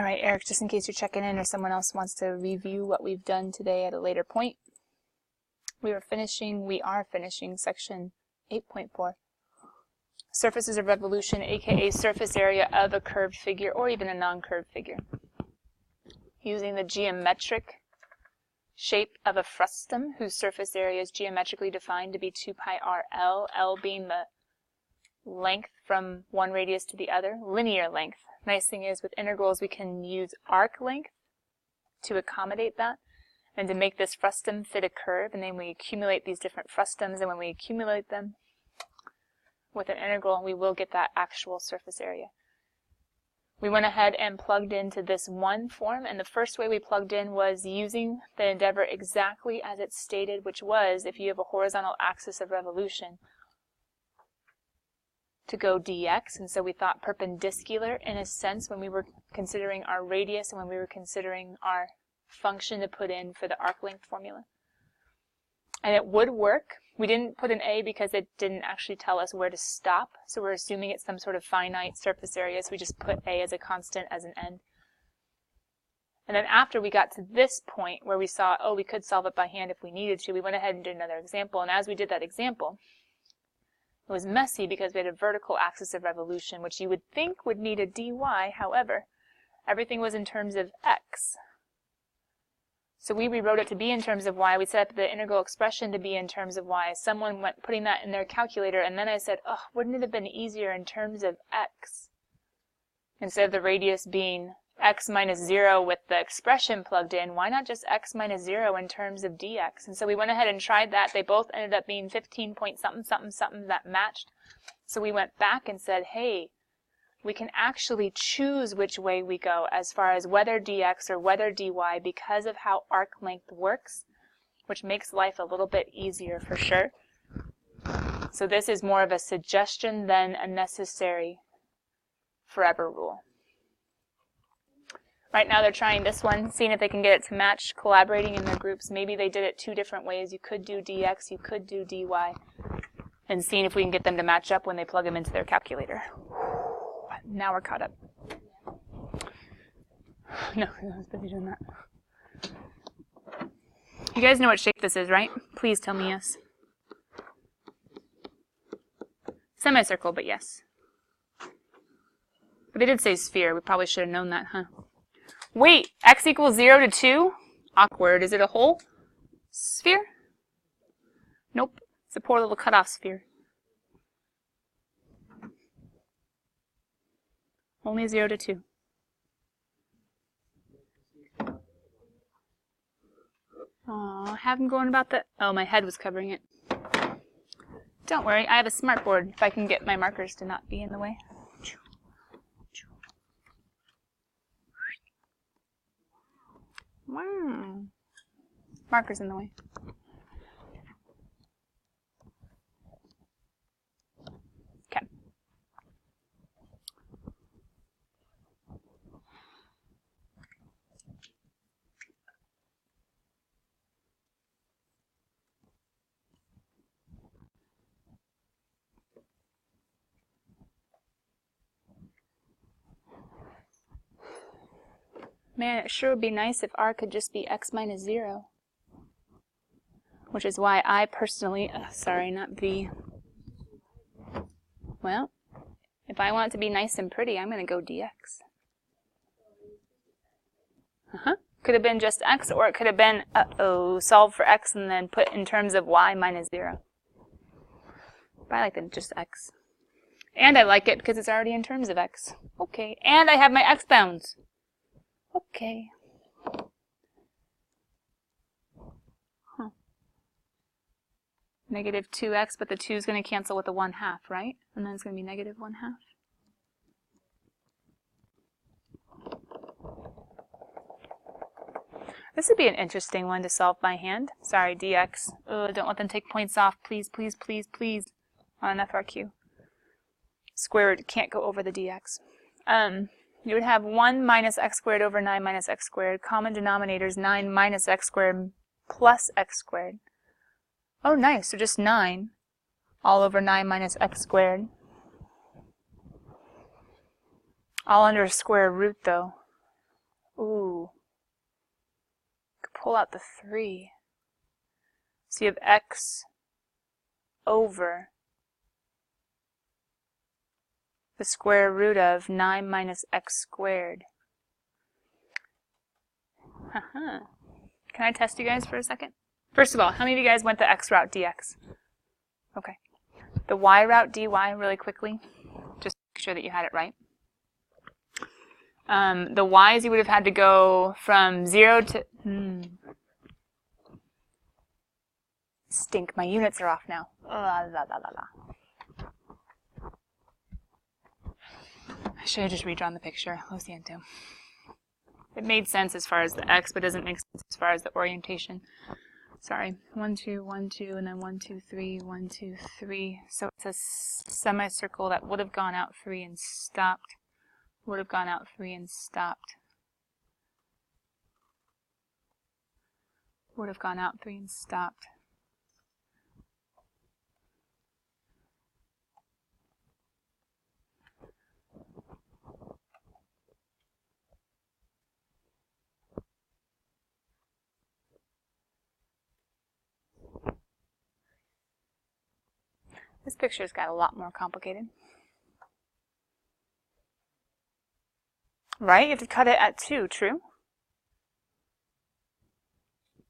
All right, Eric, just in case you're checking in or someone else wants to review what we've done today at a later point, we are finishing section 8.4. Surfaces of revolution, aka surface area of a curved figure or even a non-curved figure. Using the geometric shape of a frustum whose surface area is geometrically defined to be 2 pi r L, L being the length from one radius to the other, linear length. Nice thing is with integrals we can use arc length to accommodate that and to make this frustum fit a curve, and then we accumulate these different frustums, and when we accumulate them with an integral we will get that actual surface area. We went ahead and plugged into this one form, and the first way we plugged in was using the endeavor exactly as it's stated, which was if you have a horizontal axis of revolution to go dx, and so we thought perpendicular in a sense when we were considering our radius and when we were considering our function to put in for the arc length formula. And it would work. We didn't put an A because it didn't actually tell us where to stop, so we're assuming it's some sort of finite surface area, so we just put A as a constant as an end. And then after we got to this point where we saw, oh, we could solve it by hand if we needed to, we went ahead and did another example, and as we did that example, it was messy because we had a vertical axis of revolution, which you would think would need a dy. However, everything was in terms of x. So we rewrote it to be in terms of y. We set up the integral expression to be in terms of y. Someone went putting that in their calculator, and then I said, oh, wouldn't it have been easier in terms of x? Instead of the radius being x minus 0 with the expression plugged in, why not just x minus 0 in terms of dx? And so we went ahead and tried that. They both ended up being 15 point something, something, something that matched. So we went back and said, hey, we can actually choose which way we go as far as whether dx or whether dy because of how arc length works, which makes life a little bit easier for sure. So this is more of a suggestion than a necessary forever rule. Right now they're trying this one, seeing if they can get it to match, collaborating in their groups. Maybe they did it 2 different ways. You could do dx, you could do dy, and seeing if we can get them to match up when they plug them into their calculator. Now we're caught up. No, I was busy doing that. You guys know what shape this is, right? Please tell me yes. Semicircle, but yes. But they did say sphere. We probably should have known that, huh? Wait, x equals 0 to 2? Awkward. Is it a whole sphere? Nope. It's a poor little cutoff sphere. Only 0 to 2. Aw, have them going about the... Oh, my head was covering it. Don't worry, I have a smart board if I can get my markers to not be in the way. Wow. Markers in the way. Okay. Man, it sure would be nice if r could just be x minus 0. Which is why I personally, sorry, not v. Well, if I want it to be nice and pretty, I'm going to go dx. Could have been just x, or it could have been, solve for x and then put in terms of y minus 0. But I like them just x. And I like it because it's already in terms of x. Okay, and I have my x bounds. Okay. Huh. Negative 2x, but the 2 is going to cancel with the 1/2, right? And then it's going to be negative 1/2. This would be an interesting one to solve by hand. Sorry, dx. Don't let them take points off. Please, please, please, please. On an FRQ. Square root can't go over the dx. You would have 1 minus x squared over 9 minus x squared. Common denominator is 9 minus x squared plus x squared. Oh, nice. So just 9 all over 9 minus x squared. All under a square root, though. pull out the 3. So you have x over the square root of 9 minus x squared. Can I test you guys for a second? First of all, how many of you guys went the x route dx? Okay. The y route dy really quickly, just make sure that you had it right. The y's you would have had to go from 0 to... Stink, my units are off now. I should have just redrawn the picture. Lo siento. It made sense as far as the x, but doesn't make sense as far as the orientation. Sorry. 1, 2, 1, 2, and then 1, 2, 3, 1, 2, 3. So it's a semicircle that would have gone out 3 and stopped. Would have gone out 3 and stopped. Would have gone out 3 and stopped. This picture's got a lot more complicated. Right? You have to cut it at 2, true?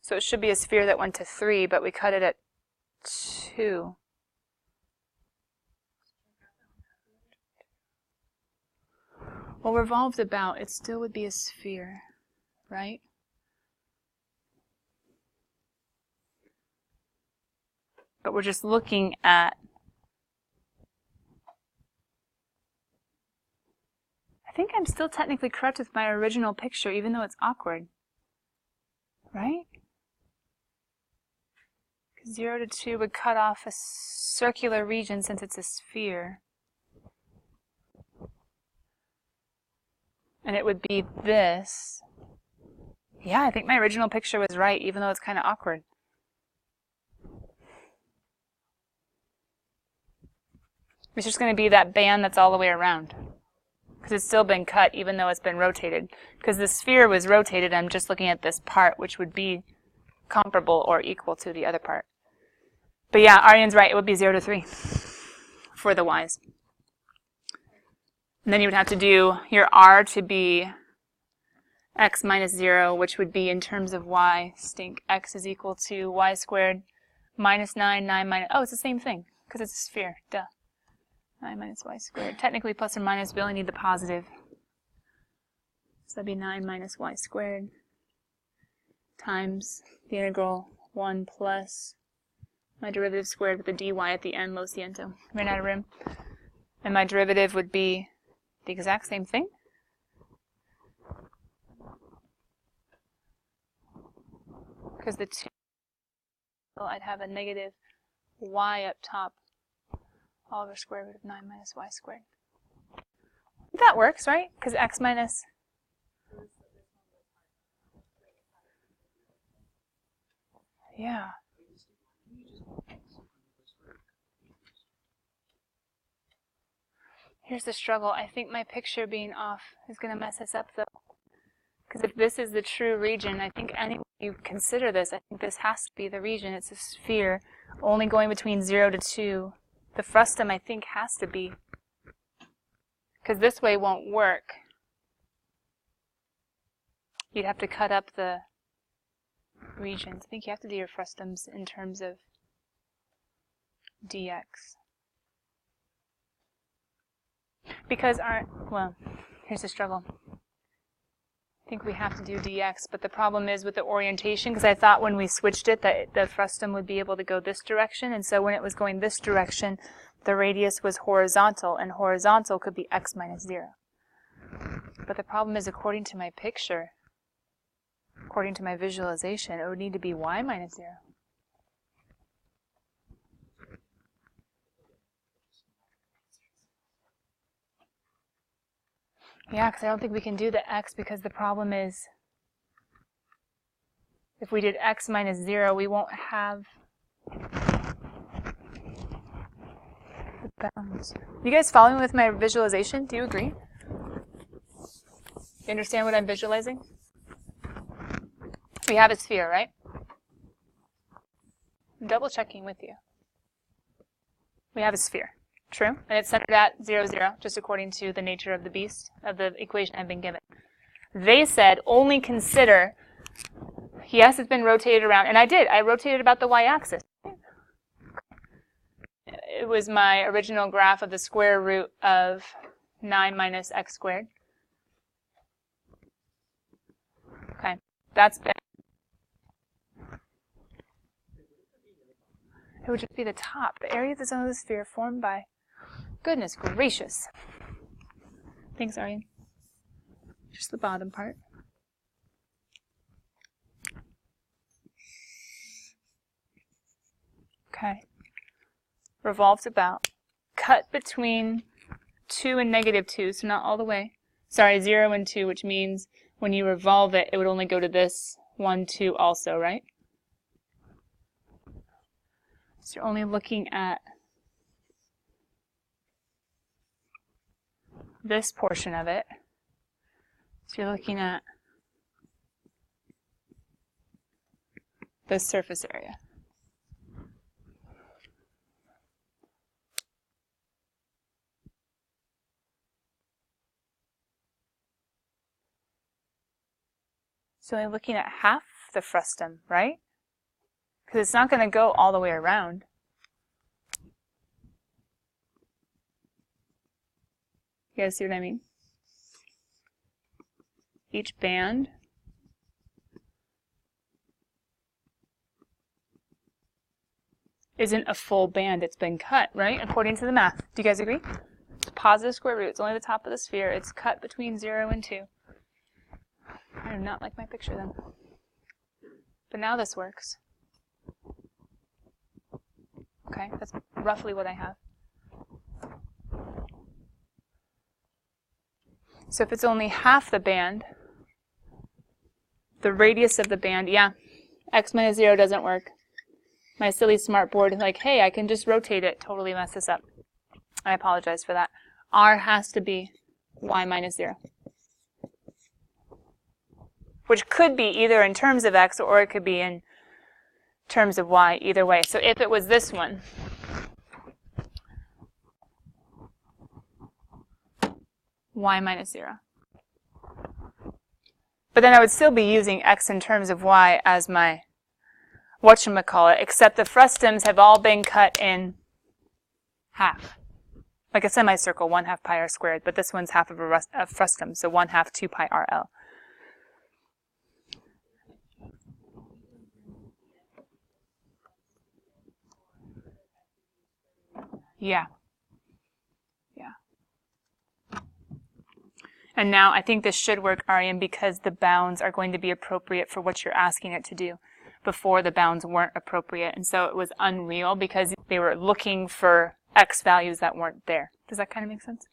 So it should be a sphere that went to 3, but we cut it at 2. Well, revolved about, it still would be a sphere, right? But we're just looking at I think I'm still technically correct with my original picture, even though it's awkward. Right? Because 0 to 2 would cut off a circular region since it's a sphere. And it would be this. Yeah, I think my original picture was right, even though it's kind of awkward. It's just going to be that band that's all the way around. Because it's still been cut, even though it's been rotated. Because the sphere was rotated, I'm just looking at this part, which would be comparable or equal to the other part. But yeah, Aryan's right, it would be 0 to 3 for the y's. And then you would have to do your r to be x minus 0, which would be in terms of y, stink, x is equal to y squared minus 9, 9 minus, oh, it's the same thing, because it's a sphere, duh. 9 minus y squared. Technically plus or minus, we only need the positive. So that'd be 9 minus y squared times the integral 1 plus my derivative squared with the dy at the end, lo siento. Ran out of room. And my derivative would be the exact same thing. Because the 2, I'd have a negative y up top, all over square root of 9 minus y squared. That works, right? Because x minus... Yeah. Here's the struggle. I think my picture being off is going to mess us up, though. Because if this is the true region, I think anyway you consider this, I think this has to be the region. It's a sphere only going between 0 to 2. The frustum, I think, has to be. Because this way won't work. You'd have to cut up the regions. I think you have to do your frustums in terms of dx. Because well, here's the struggle. I think we have to do dx, but the problem is with the orientation, because I thought when we switched it that the frustum would be able to go this direction, and so when it was going this direction, the radius was horizontal, and horizontal could be x minus 0. But the problem is, according to my picture, according to my visualization, it would need to be y minus 0. Yeah, because I don't think we can do the x, because the problem is if we did x minus 0, we won't have the bounds. You guys following me with my visualization? Do you agree? You understand what I'm visualizing? We have a sphere, right? I'm double checking with you. We have a sphere. True? And it's centered at 0, 0, just according to the nature of the beast, of the equation I've been given. They said only consider, yes, it's been rotated around, and I did. I rotated about the y-axis. It was my original graph of the square root of 9 minus x squared. Okay, that's been. It would just be the top, the area of the zone of the sphere formed by, goodness gracious. Thanks, Aryan. Just the bottom part. Okay. Revolves about. Cut between 2 and negative 2, so not all the way. Sorry, 0 and 2, which means when you revolve it, it would only go to this 1, 2 also, right? So you're only looking at this portion of it. So you're looking at this surface area. So you're looking at half the frustum, right? Because it's not going to go all the way around. You guys see what I mean? Each band isn't a full band. It's been cut, right? According to the math. Do you guys agree? It's positive square root. It's only the top of the sphere. It's cut between 0 and 2. I do not like my picture then. But now this works. Okay, that's roughly what I have. So if it's only half the band, the radius of the band, yeah, x minus 0 doesn't work. My silly smart board is like, hey, I can just rotate it, totally mess this up. I apologize for that. R has to be y minus 0. Which could be either in terms of x or it could be in terms of y, either way. So if it was this one, y minus 0. But then I would still be using x in terms of y as my whatchamacallit, except the frustums have all been cut in half. Like a semicircle, 1/2 pi r squared, but this one's half of a frustum, so 1/2 2 pi rl. Yeah. Yeah. And now I think this should work, Aryan, because the bounds are going to be appropriate for what you're asking it to do. Before, the bounds weren't appropriate, and so it was unreal because they were looking for x values that weren't there. Does that kind of make sense?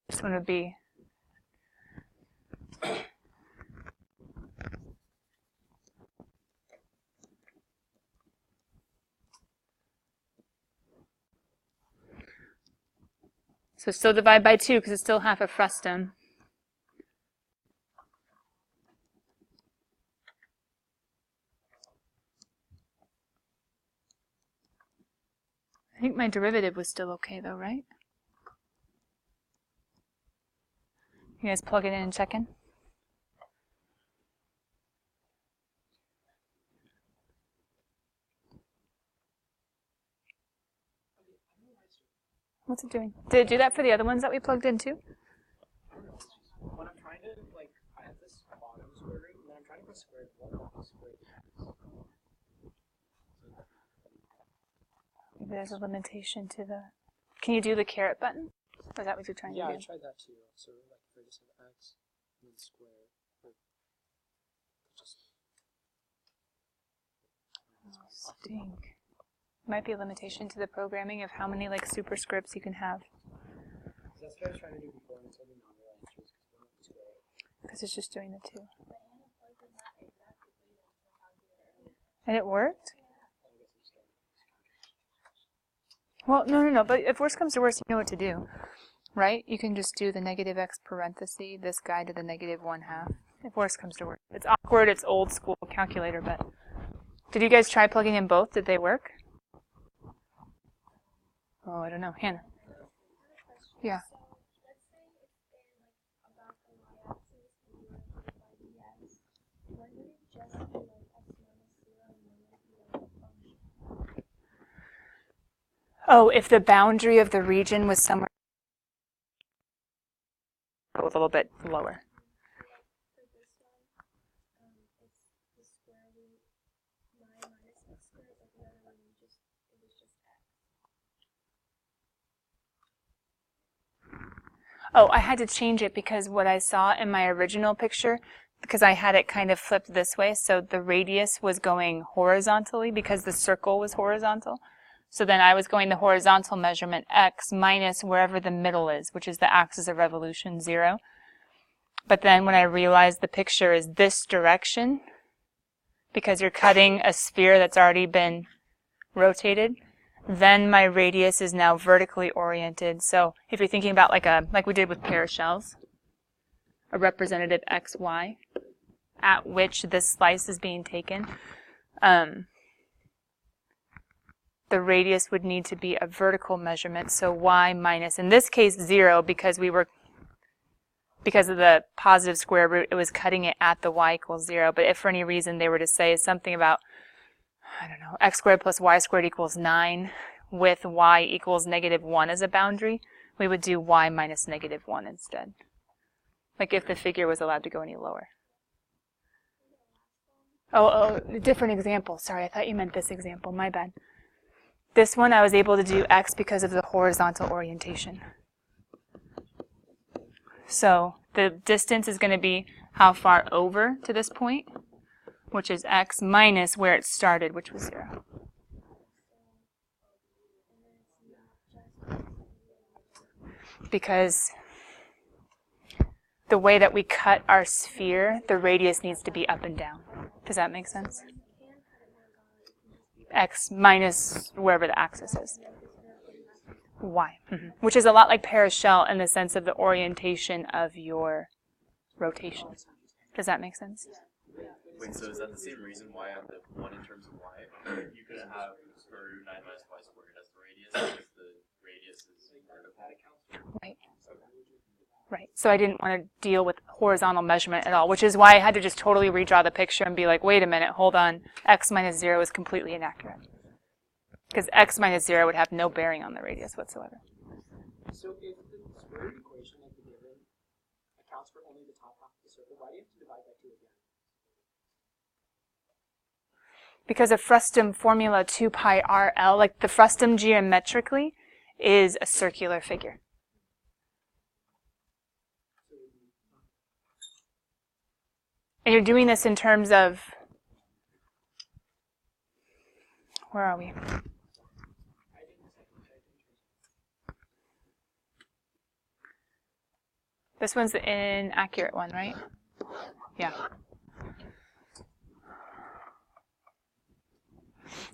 This one would be so still divide by 2 because it's still half a frustum. I think my derivative was still okay though, right? You guys plug it in and check in? What's it doing? Did it do that for the other ones that we plugged in too? When I'm trying to, like, I have this bottom square root, and then I'm trying to put square root of the square root. Maybe there's a limitation to the... Can you do the caret button? Or is that what you're trying to do? Yeah, I tried that too. So, like, if I just have x and then square, just... Oh, stink. Might be a limitation to the programming of how many, like, superscripts you can have. That's what I was trying to do before, and it's only non-real answers, because it's just doing the 2. And it worked? Well, no, but if worse comes to worse, you know what to do. right? You can just do the negative x parenthesis, this guy to the negative 1/2. If worse comes to worse. It's awkward, it's old school calculator, but did you guys try plugging in both? Did they work? Oh, I don't know. Hannah. Yeah. Oh, if the boundary of the region was somewhere a little bit lower. Oh, I had to change it because what I saw in my original picture, because I had it kind of flipped this way, so the radius was going horizontally because the circle was horizontal. So then I was going the horizontal measurement x minus wherever the middle is, which is the axis of revolution, 0. But then when I realized the picture is this direction, because you're cutting a sphere that's already been rotated, then my radius is now vertically oriented. So if you're thinking about like we did with pair of shells, a representative xy at which this slice is being taken, the radius would need to be a vertical measurement, so y minus, in this case, 0, because of the positive square root, it was cutting it at the y equals 0. But if for any reason they were to say something about, I don't know, x squared plus y squared equals 9 with y equals -1 as a boundary, we would do y minus -1 instead. Like if the figure was allowed to go any lower. Oh, different example. Sorry, I thought you meant this example. My bad. This one I was able to do x because of the horizontal orientation. So the distance is going to be how far over to this point, which is x minus where it started, which was 0. Because the way that we cut our sphere, the radius needs to be up and down. Does that make sense? X minus wherever the axis is. Y. Which is a lot like pair of shell in the sense of the orientation of your rotation. Does that make sense? Wait, so is that the same reason why on the one in terms of y, you could have square root 9 minus y squared as the radius, because the radius is vertical? Right. Right. So I didn't want to deal with horizontal measurement at all, which is why I had to just totally redraw the picture and be like, wait a minute, hold on, x minus 0 is completely inaccurate. Because x minus 0 would have no bearing on the radius whatsoever. So if the square root equation like the given accounts for only the top half of the circle, why do you have to divide by 2 again? Because of frustum formula 2 pi RL, like the frustum geometrically is a circular figure. And you're doing this in terms of, where are we? This one's the inaccurate one, right? Yeah.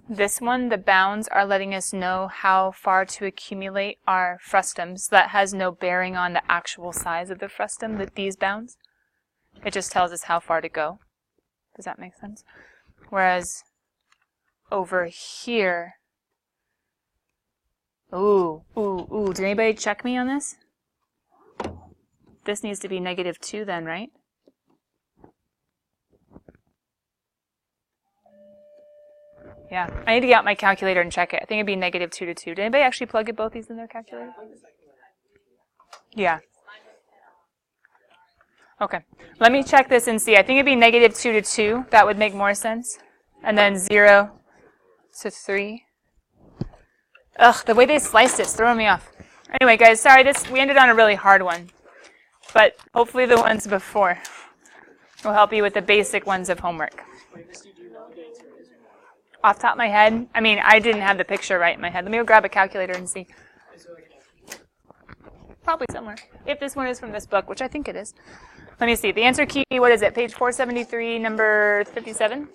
This one, the bounds are letting us know how far to accumulate our frustums. That has no bearing on the actual size of the frustum, these bounds. It just tells us how far to go. Does that make sense? Whereas over here, did anybody check me on this? This needs to be -2 then, right? Yeah, I need to get out my calculator and check it. I think it'd be -2 to 2. Did anybody actually plug both these in their calculator? Yeah. Okay, let me check this and see. I think it'd be -2 to 2. That would make more sense. And then 0 to 3. Ugh, the way they sliced it's throwing me off. Anyway, guys, sorry, we ended on a really hard one. But hopefully the ones before will help you with the basic ones of homework. Off the top of my head, I mean, I didn't have the picture right in my head. Let me go grab a calculator and see. Probably somewhere. If this one is from this book, which I think it is. Let me see. The answer key, what is it? Page 473, number 57?